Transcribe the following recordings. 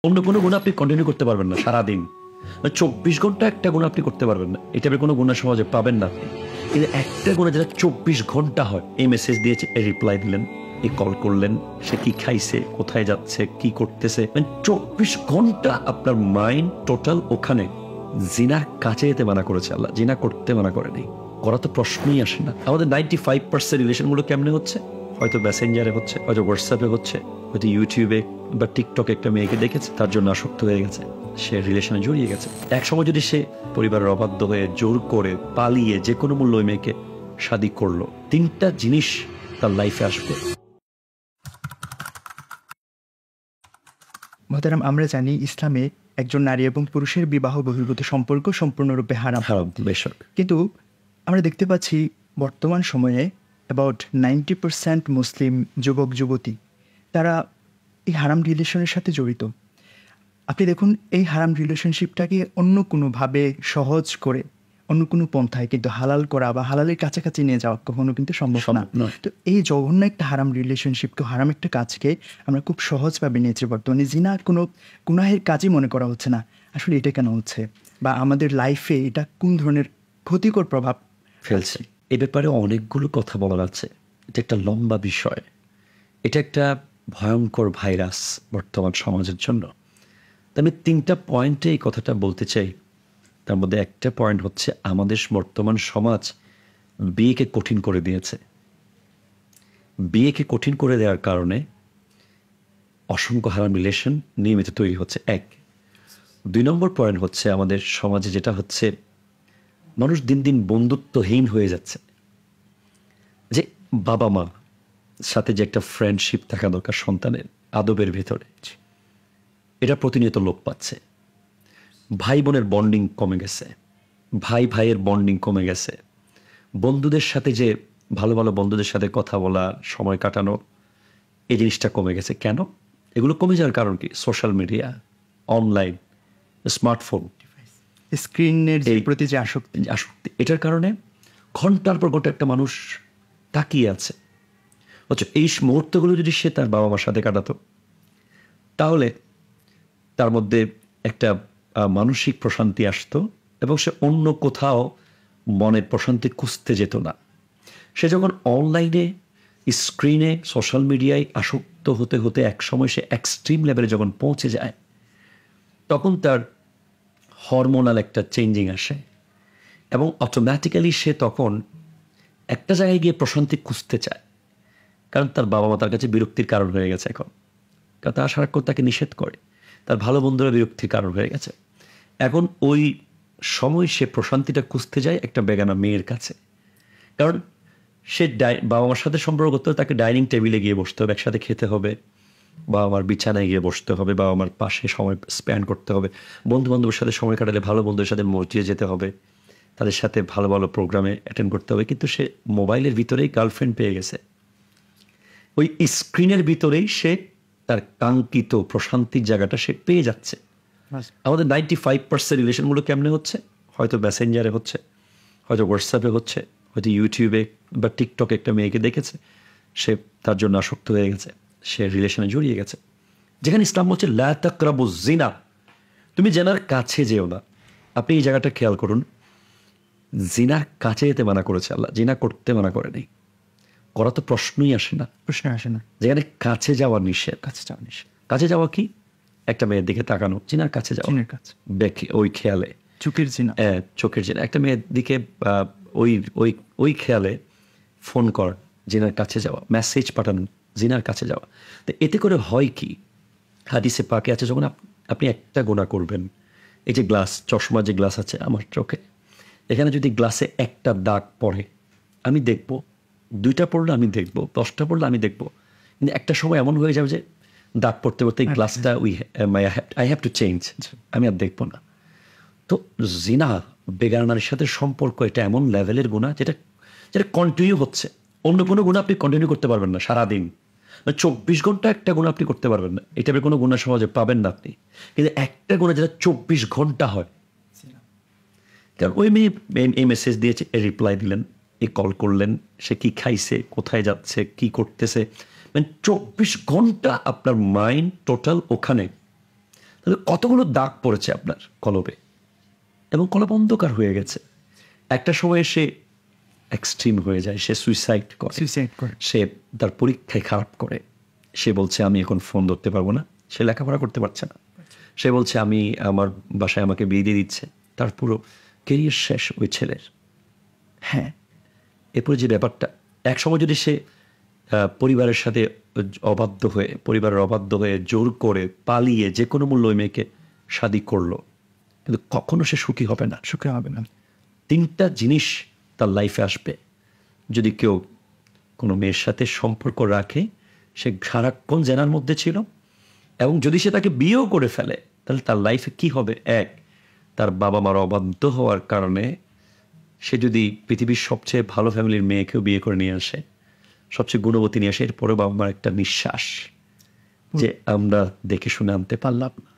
অন্য কোনো গুণ আপনি কন্টিনিউ করতে পারবেন না সারাদিন। 24 ঘন্টা একটা গুণ আপনি করতে পারবেন না। এই টাইপের কোনো গুণা সমাজে পাবেন না আপনি। কিন্তু একটা গুণা যেটা 24 ঘন্টা হয়, এই মেসেজ দিয়েছে, এই রিপ্লাই দিলেন, এই কল করলেন, সে কি খাইছে, কোথায় যাচ্ছে, কি করতেছে, 24 ঘন্টা আপনার মাইন্ড টোটাল ওখানে। জিনার কাছে যেতে মানা করেছে আল্লাহ, জিনা করতে মানা করেনি। করা তো প্রশ্নই আসে না। আমাদের 95% রিলেশনগুলো কেমনে হচ্ছে? হয়তো মেসেঞ্জারে হচ্ছে, হয়তো হোয়াটসঅ্যাপে হচ্ছে, হয়তো ইউটিউবে বা টিকটকে একটা মেয়েকে দেখেছে, তার জন্য আসক্ত হয়ে গেছে, সে রিলেশনে জড়িয়ে গেছে। এক সময় যদি সে পরিবারের অবাধ্য হয়ে জোর করে পালিয়ে যে কোনো মূল্য ওই মেয়েকে শাদী করলো, 3টা জিনিস তার লাইফে আসবে। মোহতারাম, আমরা জানি ইসলামে একজন নারী এবং পুরুষের বিবাহ বহির্ভূত সম্পর্ক সম্পূর্ণরূপে হারাম। হারাম, বেশক। কিন্তু আমরা দেখতে পাচ্ছি বর্তমান সময়ে অ্যাবাউট 90% মুসলিম যুবক যুবতী তারা এই হারাম রিলেশনের সাথে জড়িত। আপনি দেখুন, এই হারাম রিলেশনশিপটাকে অন্য কোনোভাবে সহজ করে অন্য কোনো পন্থায় কিন্তু হালাল করা বা হালালের কাছাকাছি নিয়ে যাওয়া কখনো কিন্তু সম্ভব না। তো এই জঘন্য একটা হারাম রিলেশনশিপকে, হারাম একটা কাজকে আমরা খুব সহজভাবে নিয়েছি বর্তমানে। জিনা কোনো গুনাহের কাজই মনে করা হচ্ছে না। আসলে এটা কেন হচ্ছে, বা আমাদের লাইফে এটা কোন ধরনের ক্ষতিকর প্রভাব ফেলছে? এ ব্যাপারে অনেকগুলো কথা বলার আছে। এটা একটা লম্বা বিষয়। এটা একটা ভয়ঙ্কর ভাইরাস বর্তমান সমাজের জন্য। তো আমি 3টা পয়েন্টে এই কথাটা বলতে চাই। তার মধ্যে একটা পয়েন্ট হচ্ছে, আমাদের বর্তমান সমাজ বিয়েকে কঠিন করে দিয়েছে। বিয়েকে কঠিন করে দেওয়ার কারণে অসংখ্য হারাম রিলেশন নিয়মিত তৈরি হচ্ছে, 1। 2 নম্বর পয়েন্ট হচ্ছে, আমাদের সমাজে যেটা হচ্ছে, মানুষ দিন দিন বন্ধুত্বহীন হয়ে যাচ্ছে। যে বাবা মা সাথে যে একটা ফ্রেন্ডশিপ থাকা দরকার সন্তানের আদবের ভেতরে, এটা প্রতিনিয়ত লোপ পাচ্ছে। ভাই বোনের বন্ডিং কমে গেছে, ভাই ভাইয়ের বন্ডিং কমে গেছে। বন্ধুদের সাথে যে ভালো ভালো বন্ধুদের সাথে কথা বলা, সময় কাটানো, এই জিনিসটা কমে গেছে। কেন? এগুলো কমে যাওয়ার কারণ কি? সোশ্যাল মিডিয়া, অনলাইন, স্মার্টফোন, স্ক্রিনের প্রতি যে আসক্তি। এটার কারণে ঘন্টার পর ঘন্টা একটা মানুষ তাকিয়ে আছে। অথচ এই মুহূর্তগুলো যদি সে তার বাবা মার সাথে কাটাতো, তাহলে তার মধ্যে একটা মানসিক প্রশান্তি আসতো এবং সে অন্য কোথাও মনের প্রশান্তি খুঁজতে যেত না। সে যখন অনলাইনে, স্ক্রিনে, সোশ্যাল মিডিয়ায় আসক্ত হতে হতে একসময় সে এক্সট্রিম লেভেলে যখন পৌঁছে যায়, তখন তার হরমোনাল একটা চেঞ্জিং আসে এবং অটোমেটিক্যালি সে তখন একটা জায়গায় গিয়ে প্রশান্তি খুঁজতে চায়। কারণ তার বাবা মা তার কাছে বিরক্তির কারণ হয়ে গেছে এখন, কারণ তারা সারাক্ষণ তাকে নিষেধ করে। তার ভালো বন্ধুরা বিরক্তির কারণ হয়ে গেছে। এখন ওই সময় সে প্রশান্তিটা খুঁজতে যায় একটা বেগানা মেয়ের কাছে। কারণ সে বাবা মার সাথে সম্পর্ক করতে হবে, তাকে ডাইনিং টেবিলে গিয়ে বসতে হবে, একসাথে খেতে হবে, বাবা মার বিছানায় গিয়ে বসতে হবে, বাবা মার পাশে সময় স্পেন্ড করতে হবে, বন্ধু বান্ধবের সাথে সময় কাটালে ভালো বন্ধুদের সাথে মসজিদে যেতে হবে, তাদের সাথে ভালো ভালো প্রোগ্রামে অ্যাটেন্ড করতে হবে। কিন্তু সে মোবাইলের ভিতরেই গার্লফ্রেন্ড পেয়ে গেছে। ওই স্ক্রিনের ভিতরেই সে তার কাঙ্ক্ষিত প্রশান্তির জায়গাটা সে পেয়ে যাচ্ছে। আমাদের 95% রিলেশনগুলো কেমনে হচ্ছে? হয়তো মেসেঞ্জারে হচ্ছে, হয়তো হোয়াটসঅ্যাপে হচ্ছে, হয়তো ইউটিউবে বা টিকটকে একটা মেয়েকে দেখেছে, সে তার জন্য আসক্ত হয়ে গেছে, সে রিলেশনে জড়িয়ে গেছে। যেখানে ইসলাম বলছে লা তাকরাবুজ জিনা, তুমি জেনার কাছে যেও না। আপনি এই জায়গাটা খেয়াল করুন, জিনার কাছে যেতে মানা করেছে আল্লাহ, জিনা করতে মানা করেনি। করা তো প্রশ্নই আসে না, প্রশ্ন আসে না। যেখানে কাছে যাওয়া নিষেধ। কাছে যাওয়া নিষেধ। কাছে যাওয়া কি? একটা মেয়ের দিকে তাকানো, জিনার কাছে যাওয়া। জিনের কাছে, ওই খেয়ালে, চোখের জিনা। চোখের জিনা। একটা মেয়ের দিকে ওই ওই ওই খেয়ালে ফোন কর, জিনার কাছে যাওয়া। মেসেজ পাঠানো, জিনার কাছে যাওয়া। তো এতে করে হয় কি? হাদিসে পাকে আছে, যখন আপনি একটা গুনাহ করবেন, এই যে গ্লাস, চশমা যে গ্লাস আছে আমার চোখে, এখানে যদি গ্লাসে একটা দাগ পড়ে, আমি দেখব। 2টা পড়লে আমি দেখব, 10টা পড়লে আমি দেখব। কিন্তু একটা সময় এমন হয়ে যাবে যে দাগ পড়তে পড়তে গ্লাসটা আই হ্যাভ টু চেঞ্জ, আমি আর দেখবো না। তো জিনা, বেগানা নারীর সাথে সম্পর্ক, এটা এমন লেভেলের গুনাহ যেটা যেটা কন্টিনিউ হচ্ছে। অন্য কোনো গুনাহ আপনি কন্টিনিউ করতে পারবেন না সারাদিন। 24 ঘন্টা একটা গুনাহ আপনি করতে পারবেন না। এই টাইপের কোনো গুনাহ সমাজে পাবেন না আপনি। কিন্তু একটা গুনাহ যেটা 24 ঘন্টা হয়। কারণ ওই মেয়ে এই মেসেজ দিয়েছে, এই রিপ্লাই দিলেন, এই কল করলেন, সে কি খাইছে, কোথায় যাচ্ছে, কি করতেছে, 24 ঘন্টা আপনার মাইন্ড টোটাল ওখানে। তাহলে কতগুলো দাগ পড়েছে আপনার কলবে, এবং কলব অন্ধকার হয়ে গেছে। একটা সময় সে এক্সট্রিম হয়ে যায়, সে সুইসাইড করে, সে তার পরীক্ষায় খারাপ করে, সে বলছে আমি এখন ফোন ধরতে পারবো না, সে লেখাপড়া করতে পারছে না, সে বলছে আমি আমার বাসায় আমাকে বিয়ে দিয়ে দিচ্ছে, তার পুরো কেরিয়ার শেষ ওই ছেলের। হ্যাঁ, এরপরে যে ব্যাপারটা, এক সময় যদি সে পরিবারের সাথে পরিবারের অবাধ্য হয়ে জোর করে পালিয়ে যে কোনো মূল্য ওই মেয়েকে শাদী করলো, কিন্তু কখনো সে সুখী হবে না। 3টা জিনিস তার লাইফে আসবে যদি কেউ কোনো মেয়ের সাথে সম্পর্ক রাখে, সে সারাক্ষণ জেনার মধ্যে ছিল, এবং যদি সে তাকে বিয়েও করে ফেলে তাহলে তার লাইফে কি হবে? এক, তার বাবা মার অবাধ্য হওয়ার কারণে সে যদি পৃথিবীর সবচেয়ে ভালো ফ্যামিলির মেয়েকেও বিয়ে করে নিয়ে আসে, সবচেয়ে গুণবতী নিয়ে আসে, এরপরে বাবা মার একটা নিঃশ্বাস যে আমরা দেখে শুনে আনতে পারলাম না।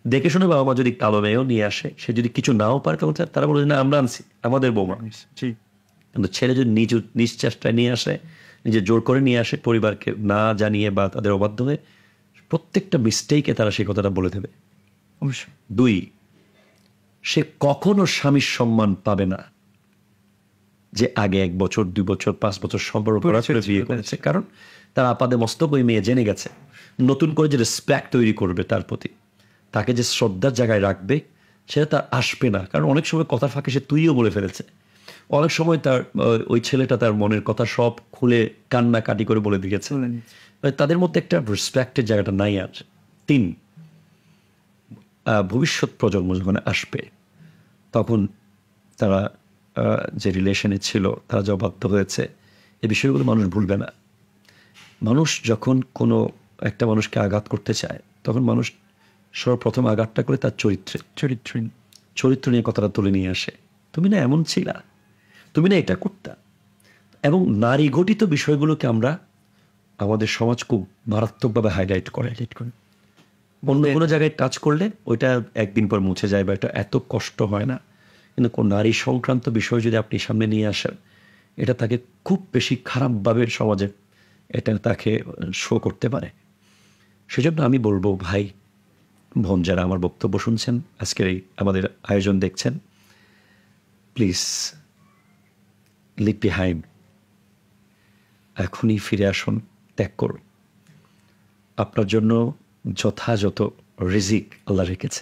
দেখে শুনে বাবা মা যদি কালো মেয়েও নিয়ে আসে, সে যদি কিছু নাও পারে, তখন তারা বলে না আমরা আনছি, আমাদের বৌমা। কিন্তু ছেলে যদি নিজ চেষ্টায় নিয়ে আসে, নিজে জোর করে নিয়ে আসে, পরিবারকে না জানিয়ে বা তাদের অবাধ্য হয়ে, প্রত্যেকটা মিস্টেকে তারা সেই কথাটা বলে দেবে। 2, সে কখনো স্বামীর সম্মান পাবে না যে আগে 1 বছর 2 বছর 5 বছর সম্পর্ক করার পরে বিয়ে করেছে, কারণ তার আপাদে মস্তক ওই মেয়ে জেনে গেছে। নতুন করে যে রেসপেক্ট তৈরি করবে তার প্রতি, তাকে যে শ্রদ্ধার জায়গায় রাখবে, সেটা তার আসবে না। কারণ অনেক সময় কথার ফাঁকে সে তুইও বলে ফেলেছে, অনেক সময় তার ওই ছেলেটা তার মনের কথা সব খুলে কান্নাকাটি করে বলে দিয়েছে, তাদের মধ্যে একটা রেসপেক্টের জায়গাটা নাই আর। 3, ভবিষ্যৎ প্রজন্ম যখন আসবে, তখন তারা যে রিলেশনে ছিল, তারা যে অবাধ্য হয়েছে, এই বিষয়গুলো মানুষ ভুলবে না। মানুষ যখন কোনো একটা মানুষকে আঘাত করতে চায়, তখন মানুষ সর্বপ্রথম আঘাতটা করে তার চরিত্র নিয়ে কথাটা তুলে নিয়ে আসে। তুমি না এমন ছিলা, তুমি না এটা করতা। এবং নারী ঘটিত বিষয়গুলোকে আমরা আমাদের সমাজ খুব মারাত্মকভাবে হাইলাইট করে। অন্য কোনো জায়গায় টাচ করলে ওইটা একদিন পর মুছে যায় বা এটা এত কষ্ট হয় না, কিন্তু কোন নারী সংক্রান্ত বিষয় যদি আপনি সামনে নিয়ে আসেন, এটা তাকে খুব বেশি খারাপভাবে সমাজে এটা তাকে শো করতে পারে। সেজন্য আমি বলবো, ভাই বোন যারা আমার বক্তব্য শুনছেন, আজকের এই আমাদের আয়োজন দেখছেন, প্লিজ লিভ বিহাইন্ড, এখনই ফিরে আসুন, ত্যাগ করুন। আপনার জন্য যথাযথ রিজিক আল্লাহ রেখেছে।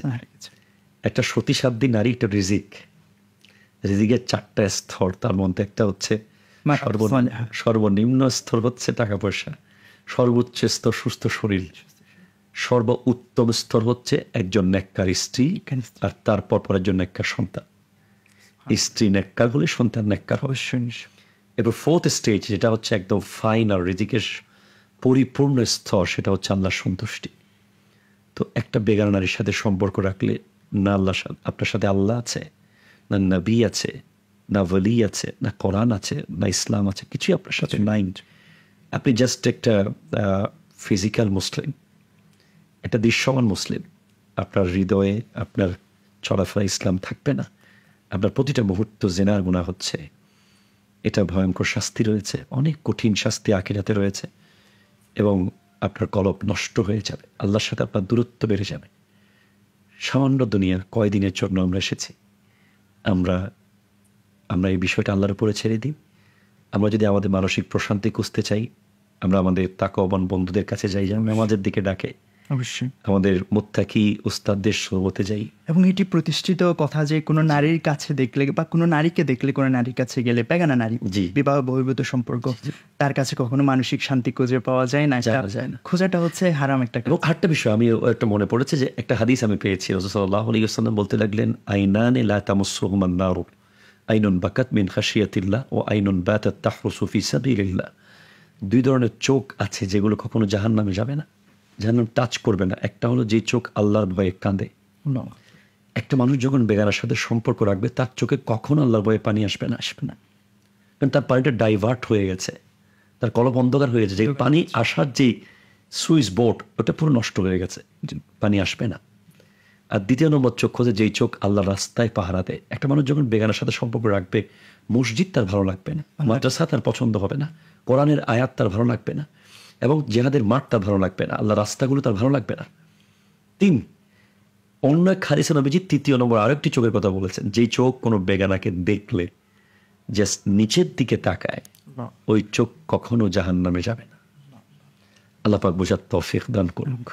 একটা সতীসাধ্যী নারী একটা রিজিকের 4টা স্তর, তার মধ্যে একটা হচ্ছে সর্বনিম্ন স্তর হচ্ছে টাকা পয়সা, সর্বোচ্চ স্তর সুস্থ শরীর, সর্ব উত্তম স্তর হচ্ছে একজন নেককার স্ত্রী, আর তারপর একজন নেককার সন্তান। স্ত্রী নেককার হলে সন্তান নেককার হবে। এরপর 4th স্টেজ, যেটা হচ্ছে একদম ফাইনাল রিজিকের পরিপূর্ণ স্তর, সেটা হচ্ছে আল্লাহর সন্তুষ্টি। তো একটা বেগানা নারীর সাথে সম্পর্ক রাখলে না আল্লাহ, আপনার সাথে আল্লাহ আছে, না নবী আছে, না ওয়ালি আছে, না কোরআন আছে, না ইসলাম আছে, কিছুই আপনার সাথে নাই। আপনি জাস্ট একটা ফিজিক্যাল মুসলিম, একটা দৃশ্যমান মুসলিম। আপনার হৃদয়ে, আপনার চলাফেরা ইসলাম থাকবে না, আপনার প্রতিটা মুহূর্ত জিনার গুনাহ হচ্ছে। এটা ভয়ঙ্কর শাস্তি রয়েছে, অনেক কঠিন শাস্তি আখিরাতে রয়েছে, এবং আপনার কলব নষ্ট হয়ে যাবে, আল্লাহর সাথে আপনার দূরত্ব বেড়ে যাবে। সামান্য দুনিয়ার কয়দিনের জন্য আমরা এসেছি, আমরা এই বিষয়টা আল্লাহর উপরে ছেড়ে দিই। আমরা যদি আমাদের মানসিক প্রশান্তি খুঁজতে চাই, আমরা আমাদের তাকওয়াবান বন্ধুদের কাছে যাই, যেন নামাজের দিকে ডাকে, অবশ্যই আমাদের মুত্তাকি উস্তাদদের সোহবতে যাই। এবং এটি প্রতিষ্ঠিত কথা যে কোনো নারীর কাছে দেখলে বা কোনো নারীকে দেখলে, কোনো নারীর কাছে গেলে, বেগানা নারী, বিবাহ বহির্ভূত সম্পর্ক, তার কাছে কখনো মানসিক শান্তি খুঁজে পাওয়া যায় না। খোঁজাটা হচ্ছে হারাম একটা। এবং আরেকটা বিষয় আমি একটা মনে পড়েছে, যে একটা হাদিস আমি পেয়েছি, রাসূল সাল্লাল্লাহু আলাইহি ওয়াসাল্লাম বলতে লাগলেন, আইনানে লা তামাসসুহুমান নার, আইনুন বাকাত মিন খাশিয়াতিল্লাহ ও আইনুন বাতাত তাহরুসু ফি সাবিলিল্লাহ। 2 ধরনের চোখ আছে যেগুলো কখনো জাহান্নামে যাবে না, জাহান্নাম টাচ করবে না। একটা হলো যে চোখ আল্লাহর ভয়ে কাঁদে। একটা মানুষ যখন বেগানার সাথে সম্পর্ক রাখবে, তার চোখে কখনো আল্লাহর ভয়ে পানি আসবে না। কারণ তার পানিটা ডাইভার্ট হয়ে গেছে, তার কলব অন্ধকার হয়ে গেছে, যে পানি আসার যে সুইচ বোর্ড, ওটা পুরো নষ্ট হয়ে গেছে, পানি আসবে না। আর 2 নম্বর চোখ হচ্ছে যেই চোখ আল্লাহর রাস্তায় পাহারা দেয়। একটা মানুষ যখন বেগানার সাথে সম্পর্ক রাখবে, মসজিদ তার ভালো লাগবে না, মাদ্রাসা তার পছন্দ হবে না, কোরআনের আয়াত তার ভালো লাগবে না, এবং জিহাদের মাঠ তার ভালো লাগবে না, আল্লাহর রাস্তাগুলো তার ভালো লাগবে না। তিন, অন্য এক হাদিসে নবীজি তৃতীয় নম্বর আরেকটি চোখের কথা বলেছেন, যেই চোখ কোনো বেগানাকে দেখলে জাস্ট নিচের দিকে তাকায়, ওই চোখ কখনো জাহান্নামে যাবে না। আল্লাহ পাক বোঝার তৌফিক দান করুক।